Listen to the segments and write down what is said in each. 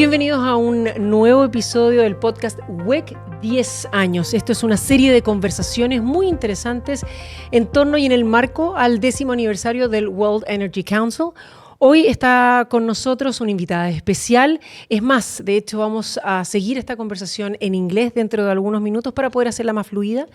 Bienvenidos a un nuevo episodio del podcast WEC 10 años. Esto es una serie de conversaciones muy interesantes en torno y en el marco al 10º aniversario del World Energy Council. Hoy está con nosotros una invitada especial. Es más, de hecho vamos a seguir esta conversación en inglés dentro de algunos minutos para poder hacerla más fluida.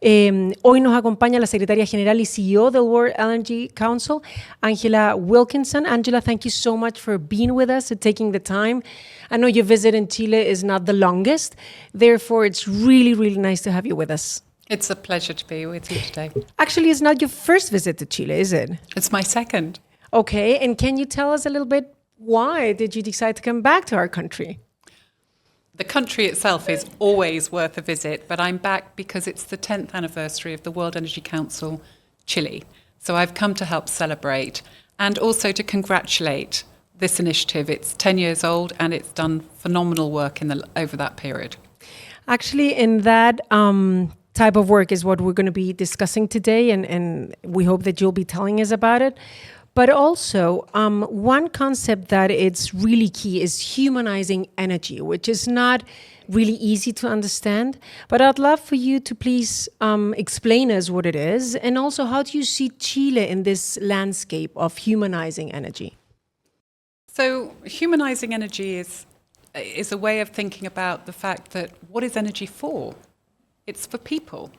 Hoy nos acompaña la secretaria general y CEO del World Energy Council, Angela Wilkinson. Angela, thank you so much for being with us and taking the time. I know your visit in Chile is not the longest, therefore it's really, really nice to have you with us. It's a pleasure to be with you today. Actually, it's not your first visit to Chile, is it? It's my second. Okay, and can you tell us a little bit why did you decide to come back to our country? The country itself is always worth a visit, but I'm back because it's the 10th anniversary of the World Energy Council, Chile. So I've come to help celebrate and also to congratulate this initiative. It's 10 years old and it's done phenomenal work over that period. Actually, in that type of work is what we're going to be discussing today, and we hope that you'll be telling us about it. But also, one concept that it's really key is humanizing energy, which is not really easy to understand. But I'd love for you to please explain us what it is, and also how do you see Chile in this landscape of humanizing energy? So humanizing energy is a way of thinking about the fact that what is energy for? It's for people.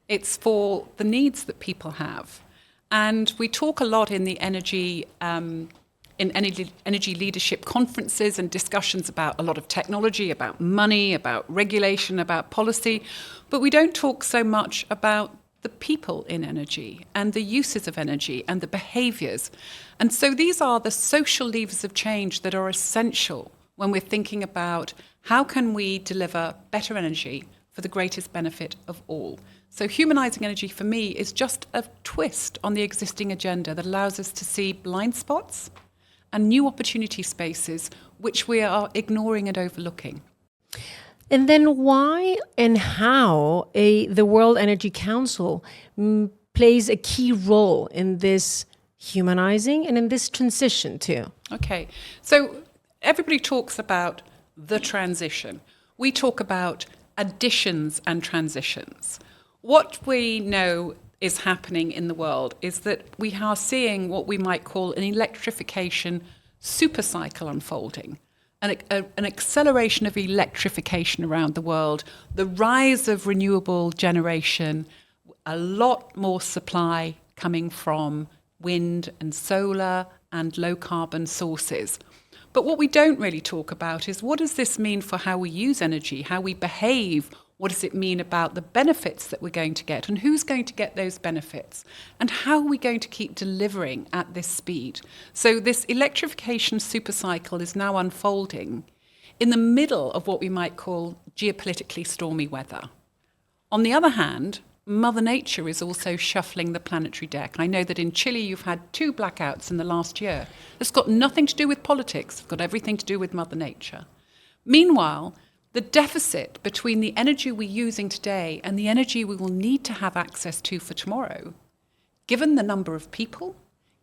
It's for the needs that people have. And we talk a lot in the energy leadership conferences and discussions about a lot of technology, about money, about regulation, about policy, but we don't talk so much about the people in energy and the uses of energy and the behaviours. And so these are the social levers of change that are essential when we're thinking about how can we deliver better energy for the greatest benefit of all. So humanizing energy for me is just a twist on the existing agenda that allows us to see blind spots and new opportunity spaces which we are ignoring and overlooking. And then why and how the World Energy Council plays a key role in this humanizing and in this transition too? Okay, so everybody talks about the transition. We talk about additions and transitions. What we know is happening in the world is that we are seeing what we might call an electrification supercycle unfolding, an acceleration of electrification around the world, the rise of renewable generation, a lot more supply coming from wind and solar and low carbon sources. But what we don't really talk about is what does this mean for how we use energy, how we behave. What does it mean about the benefits that we're going to get and who's going to get those benefits and how are we going to keep delivering at this speed? So this electrification supercycle is now unfolding in the middle of what we might call geopolitically stormy weather. On the other hand, Mother Nature is also shuffling the planetary deck. I know that in Chile you've had 2 blackouts in the last year. It's got nothing to do with politics. It's got everything to do with Mother Nature. Meanwhile, the deficit between the energy we're using today and the energy we will need to have access to for tomorrow, given the number of people,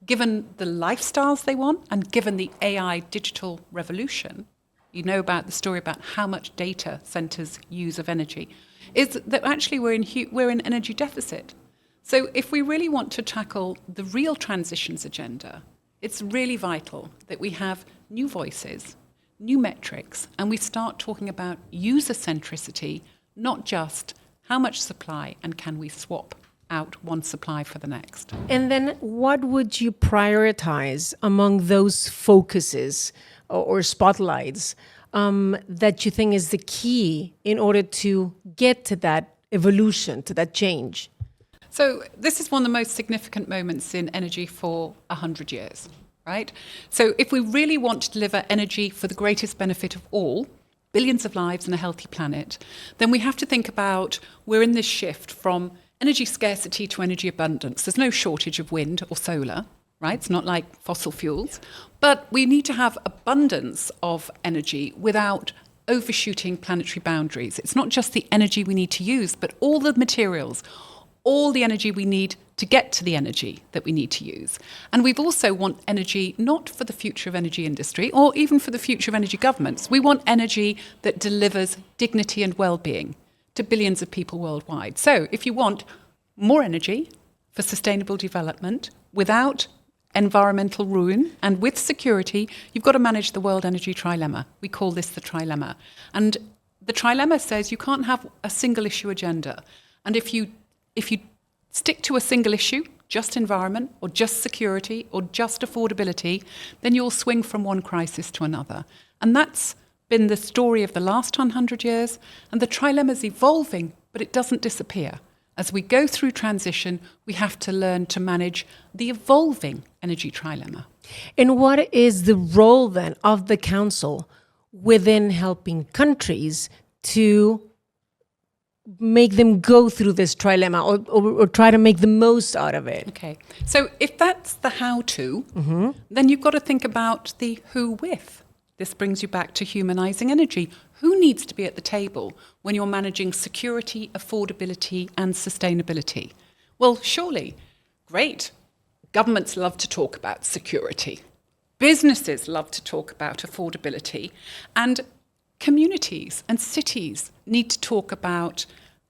given the lifestyles they want, and given the AI digital revolution, you know about the story about how much data centers use of energy, is that actually we're in energy deficit. So if we really want to tackle the real transitions agenda, it's really vital that we have new voices, new metrics, and we start talking about user centricity, not just how much supply and can we swap out one supply for the next. And then what would you prioritize among those focuses or spotlights that you think is the key in order to get to that evolution, to that change? So this is one of the most significant moments in energy for 100 years. Right? So if we really want to deliver energy for the greatest benefit of all, billions of lives and a healthy planet, then we have to think about we're in this shift from energy scarcity to energy abundance. There's no shortage of wind or solar, right? It's not like fossil fuels. But we need to have abundance of energy without overshooting planetary boundaries. It's not just the energy we need to use, but all the materials, all the energy we need to get to the energy that we need to use. And we've also want energy not for the future of energy industry or even for the future of energy governments. We want energy that delivers dignity and well-being to billions of people worldwide. So if you want more energy for sustainable development without environmental ruin and with security, you've got to manage the world energy trilemma. We call this the trilemma. And the trilemma says you can't have a single issue agenda. And if you stick to a single issue, just environment or just security or just affordability, then you'll swing from one crisis to another. And that's been the story of the last 100 years. And the trilemma is evolving, but it doesn't disappear. As we go through transition, we have to learn to manage the evolving energy trilemma. And what is the role then of the Council within helping countries to make them go through this trilemma or try to make the most out of it? Okay, so if that's the how-to, then you've got to think about the who with. This brings you back to humanizing energy. Who needs to be at the table when you're managing security, affordability, and sustainability? Well, surely, great. Governments love to talk about security. Businesses love to talk about affordability. And communities and cities need to talk about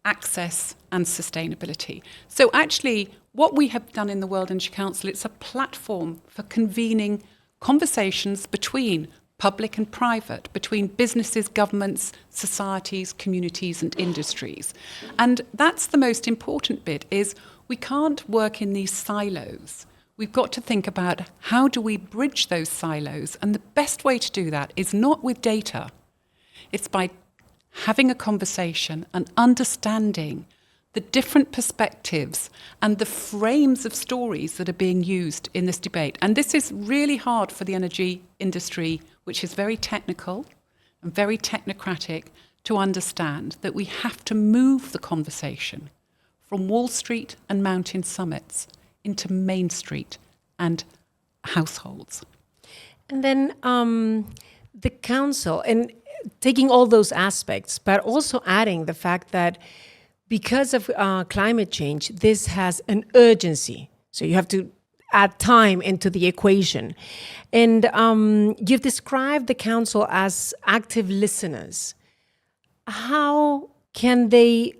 access and sustainability. So actually, what we have done in the World Energy Council, it's a platform for convening conversations between public and private, between businesses, governments, societies, communities, and industries. And that's the most important bit, is we can't work in these silos. We've got to think about how do we bridge those silos, and the best way to do that is not with data. It's by having a conversation and understanding the different perspectives and the frames of stories that are being used in this debate. And this is really hard for the energy industry, which is very technical and very technocratic, to understand that we have to move the conversation from Wall Street and mountain summits into Main Street and households. And then the Council, and taking all those aspects, but also adding the fact that because of climate change, this has an urgency. So you have to add time into the equation. And you've described the Council as active listeners. How can they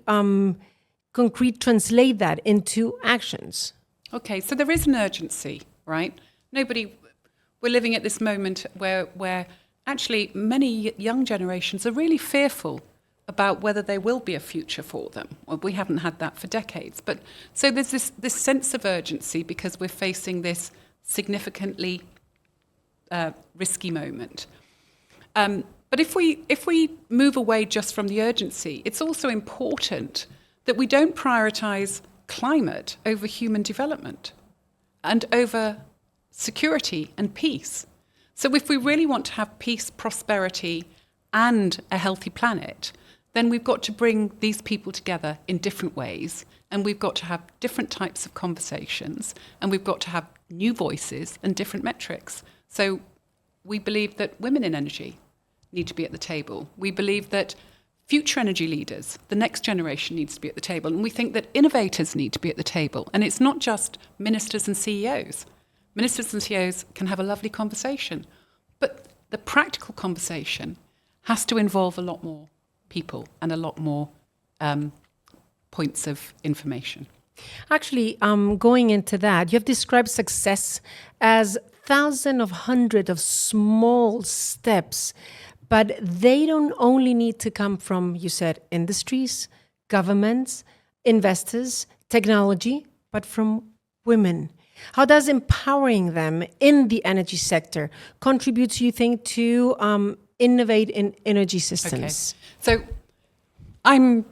translate that into actions? Okay, so there is an urgency, right? We're living at this moment where actually many young generations are really fearful about whether there will be a future for them. Well, we haven't had that for decades. But so there's this sense of urgency because we're facing this significantly risky moment. But if we move away just from the urgency, it's also important that we don't prioritize climate over human development and over security and peace. So if we really want to have peace, prosperity, and a healthy planet, then we've got to bring these people together in different ways, and we've got to have different types of conversations, and we've got to have new voices and different metrics. So we believe that women in energy need to be at the table. We believe that future energy leaders, the next generation, needs to be at the table, and we think that innovators need to be at the table. And it's not just ministers and CEOs. Ministers and CEOs can have a lovely conversation, but the practical conversation has to involve a lot more people and a lot more points of information. Actually, going into that, you have described success as thousands of hundreds of small steps, but they don't only need to come from, you said, industries, governments, investors, technology, but from women. How does empowering them in the energy sector contribute, you think, to innovate in energy systems? Okay. So I'm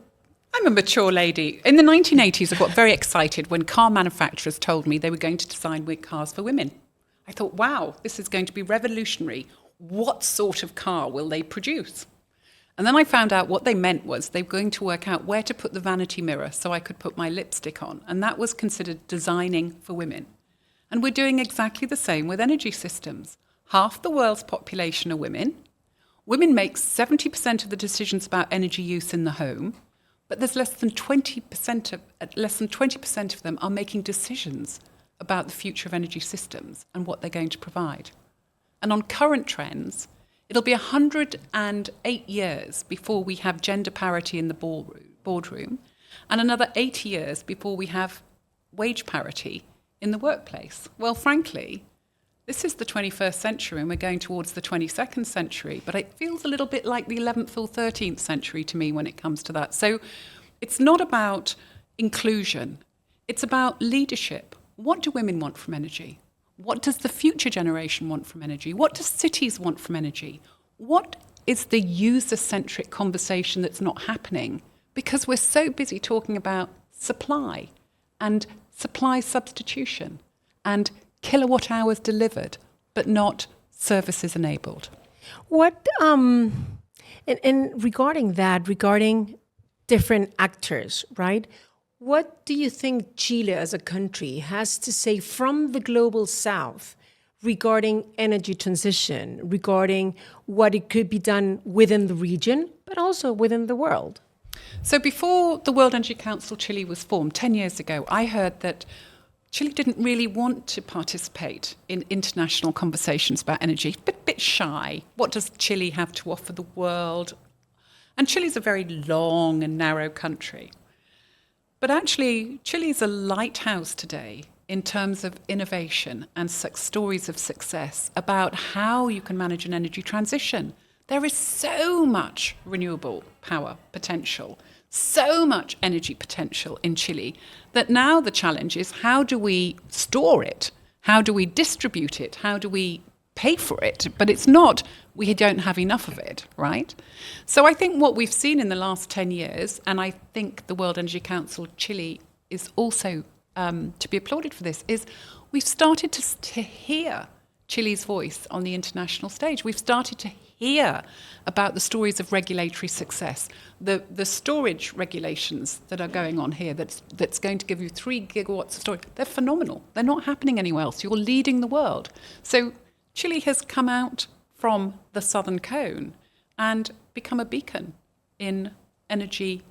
a mature lady. In the 1980s, I got very excited when car manufacturers told me they were going to design cars for women. I thought, wow, this is going to be revolutionary. What sort of car will they produce? And then I found out what they meant was they were going to work out where to put the vanity mirror so I could put my lipstick on. And that was considered designing for women. And we're doing exactly the same with energy systems. Half the world's population are women. Women make 70% of the decisions about energy use in the home. but there's less than 20% of them are making decisions about the future of energy systems and what they're going to provide. And on current trends, it'll be 108 years before we have gender parity in the boardroom, and another 80 years before we have wage parity in the workplace. Well, frankly, this is the 21st century and we're going towards the 22nd century, but it feels a little bit like the 11th or 13th century to me when it comes to that. So it's not about inclusion, it's about leadership. What do women want from energy? What does the future generation want from energy? What do cities want from energy? What is the user-centric conversation that's not happening? Because we're so busy talking about supply and supply substitution and kilowatt hours delivered, but not services enabled. What and regarding different actors, right? What do you think Chile as a country has to say from the global south regarding energy transition, regarding what it could be done within the region, but also within the world? So before the World Energy Council Chile was formed 10 years ago, I heard that Chile didn't really want to participate in international conversations about energy, a bit shy. What does Chile have to offer the world? And Chile's a very long and narrow country. But actually, Chile is a lighthouse today in terms of innovation and stories of success about how you can manage an energy transition. There is so much renewable power potential, so much energy potential in Chile, that now the challenge is how do we store it? How do we distribute it? How do we pay for it? But it's not, we don't have enough of it, right? So I think what we've seen in the last 10 years, and I think the World Energy Council Chile is also to be applauded for this, is we've started to hear Chile's voice on the international stage. We've started to hear about the stories of regulatory success, the storage regulations that are going on here that's going to give you 3 gigawatts of storage. They're phenomenal. They're not happening anywhere else. You're leading the world. So Chile has come out from the southern cone and become a beacon in energy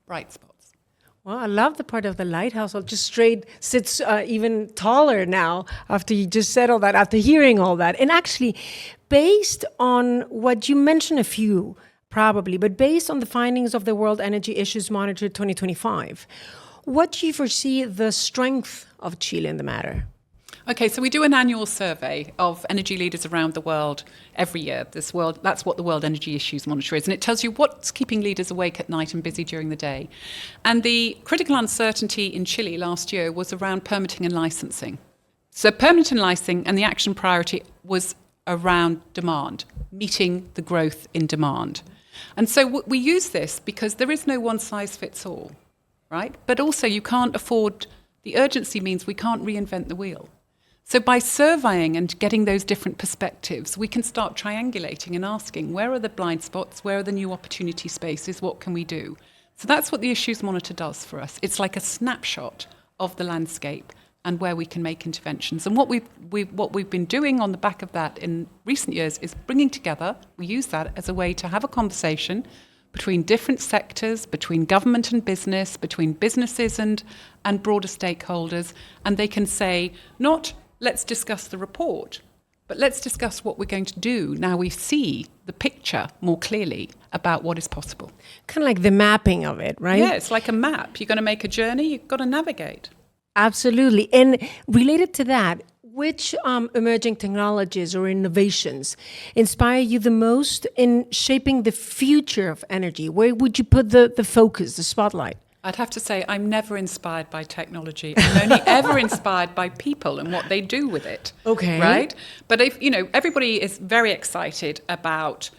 bright spots. Well, I love the part of the lighthouse. I'll just straight sits even taller now after you just said all that, after hearing all that. And actually, based on what you mentioned a few, probably, but based on the findings of the World Energy Issues Monitor 2025, what do you foresee the strength of Chile in the matter? Okay, so we do an annual survey of energy leaders around the world every year. That's what the World Energy Issues Monitor is. And it tells you what's keeping leaders awake at night and busy during the day. And the critical uncertainty in Chile last year was around permitting and licensing. So permitting and licensing and the action priority was around demand, meeting the growth in demand. And so we use this because there is no one size fits all, right? But also you can't afford, the urgency means we can't reinvent the wheel. So by surveying and getting those different perspectives, we can start triangulating and asking, where are the blind spots? Where are the new opportunity spaces? What can we do? So that's what the Issues Monitor does for us. It's like a snapshot of the landscape and where we can make interventions. And what we've been doing on the back of that in recent years is bringing together, we use that as a way to have a conversation between different sectors, between government and business, between businesses and broader stakeholders. And they can say, not let's discuss the report, but let's discuss what we're going to do now we see the picture more clearly about what is possible. Kind of like the mapping of it, right? Yeah, it's like a map. You're going to make a journey, you've got to navigate. Absolutely. And related to that, which emerging technologies or innovations inspire you the most in shaping the future of energy? Where would you put the focus, the spotlight? I'd have to say I'm never inspired by technology. I'm only ever inspired by people and what they do with it. Okay. Right? But everybody is very excited about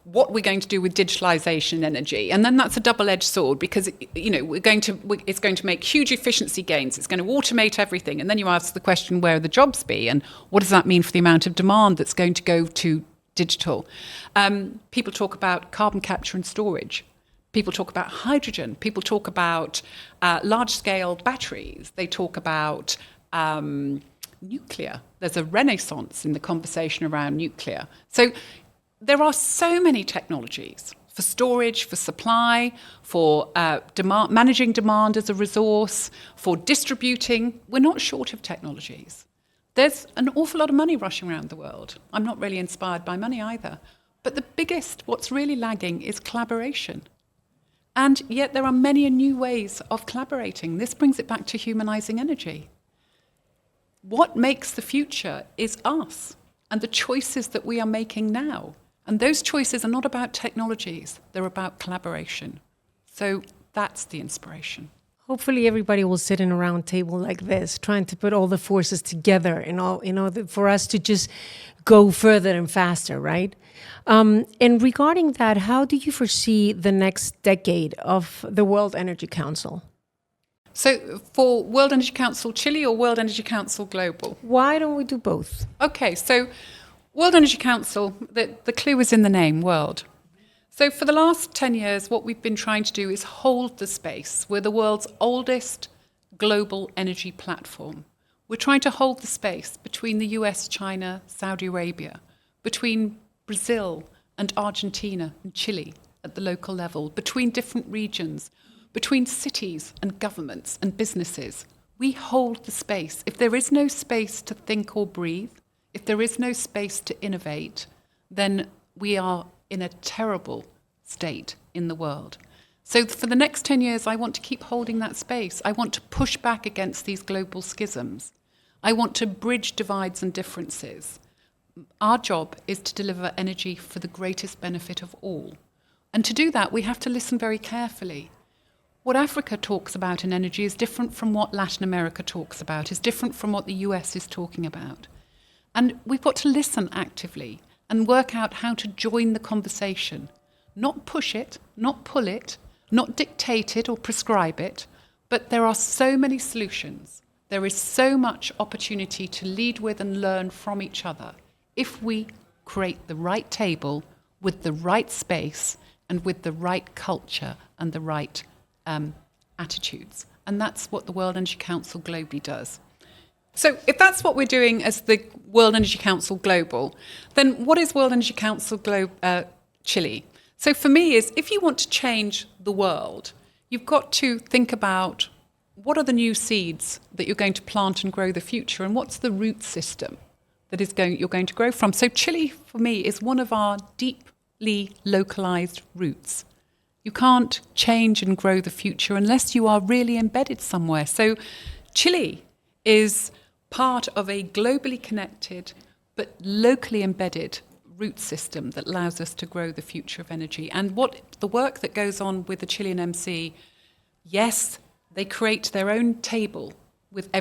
what we're going to do with digitalization energy. And then that's a double-edged sword because, it's going to make huge efficiency gains. It's going to automate everything. And then you ask the question, where will the jobs be? And what does that mean for the amount of demand that's going to go to digital? People talk about carbon capture and storage. People talk about hydrogen. People talk about large-scale batteries. They talk about nuclear. There's a renaissance in the conversation around nuclear. So there are so many technologies for storage, for supply, for managing demand as a resource, for distributing. We're not short of technologies. There's an awful lot of money rushing around the world. I'm not really inspired by money either. But the biggest, what's really lagging, is collaboration. And yet there are many new ways of collaborating. This brings it back to humanizing energy. What makes the future is us and the choices that we are making now. And those choices are not about technologies, they're about collaboration. So that's the inspiration. Hopefully everybody will sit in a round table like this, trying to put all the forces together in order for us to just go further and faster, right? And regarding that, how do you foresee the next decade of the World Energy Council? So for World Energy Council Chile or World Energy Council Global? Why don't we do both? Okay, so World Energy Council, the clue is in the name, world. So for the last 10 years, what we've been trying to do is hold the space. We're the world's oldest global energy platform. We're trying to hold the space between the US, China, Saudi Arabia, between Brazil and Argentina and Chile at the local level, between different regions, between cities and governments and businesses. We hold the space. If there is no space to think or breathe, if there is no space to innovate, then we are in a terrible state in the world. So for the next 10 years, I want to keep holding that space. I want to push back against these global schisms. I want to bridge divides and differences. Our job is to deliver energy for the greatest benefit of all. And to do that, we have to listen very carefully. What Africa talks about in energy is different from what Latin America talks about, is different from what the US is talking about. And we've got to listen actively and work out how to join the conversation. Not push it, not pull it, not dictate it or prescribe it, but there are so many solutions. There is so much opportunity to lead with and learn from each other if we create the right table with the right space and with the right culture and the right attitudes. And that's what the World Energy Council globally does. So if that's what we're doing as the World Energy Council Global, then what is World Energy Council Chile? So for me is, if you want to change the world, you've got to think about what are the new seeds that you're going to plant and grow the future, and what's the root system that you're going to grow from. So Chile, for me, is one of our deeply localized roots. You can't change and grow the future unless you are really embedded somewhere. So Chile is part of a globally connected but locally embedded root system that allows us to grow the future of energy. And what the work that goes on with the Chilean MC, yes, they create their own table with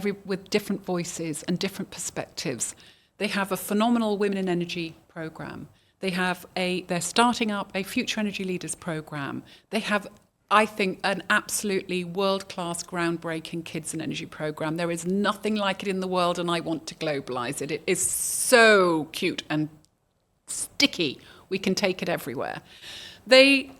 different voices and different perspectives. They have a phenomenal Women in Energy program. They're starting up a Future Energy Leaders program. They have, I think, an absolutely world-class, groundbreaking Kids and Energy program. There is nothing like it in the world, and I want to globalize it. It is so cute and sticky. We can take it everywhere. They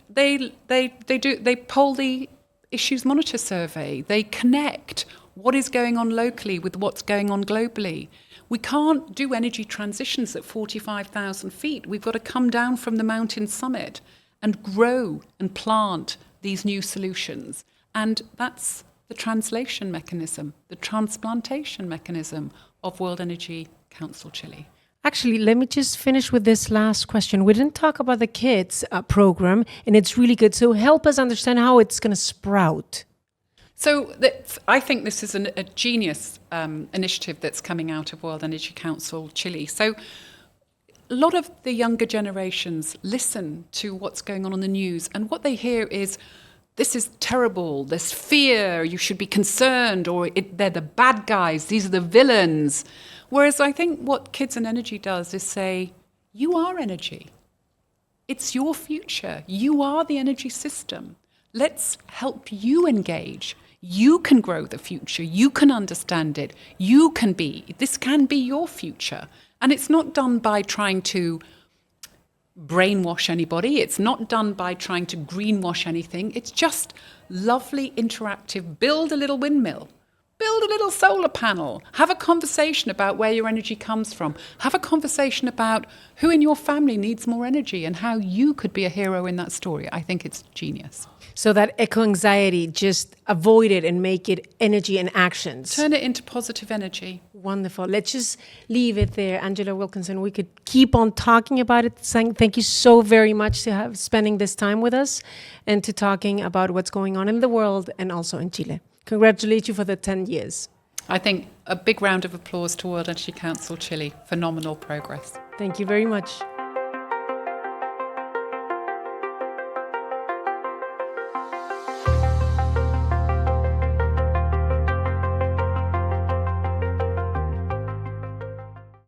poll the Issues Monitor survey. They connect what is going on locally with what's going on globally. We can't do energy transitions at 45,000 feet. We've got to come down from the mountain summit and grow and plant these new solutions. And that's the translation mechanism, the transplantation mechanism of World Energy Council Chile. Actually, let me just finish with this last question. We didn't talk about the kids program, and it's really good. So help us understand how it's going to sprout. So I think this is a genius initiative that's coming out of World Energy Council Chile. So a lot of the younger generations listen to what's going on the news, and what they hear is, this is terrible, there's fear, you should be concerned, or they're the bad guys, these are the villains. Whereas I think what Kids and Energy does is say, you are energy. It's your future. You are the energy system. Let's help you engage. You can grow the future. You can understand it. This can be your future. And it's not done by trying to brainwash anybody. It's not done by trying to greenwash anything. It's just lovely, interactive, build a little windmill, Build a little solar panel. Have a conversation about where your energy comes from. Have a conversation about who in your family needs more energy and how you could be a hero in that story. I think it's genius. So that eco-anxiety, just avoid it and make it energy and actions. Turn it into positive energy. Wonderful. Let's just leave it there. Angela Wilkinson, we could keep on talking about it. Thank you so very much to spending this time with us and to talking about what's going on in the world and also in Chile. Congratulate you for the 10 years. I think a big round of applause to World Energy Council Chile. Phenomenal progress. Thank you very much.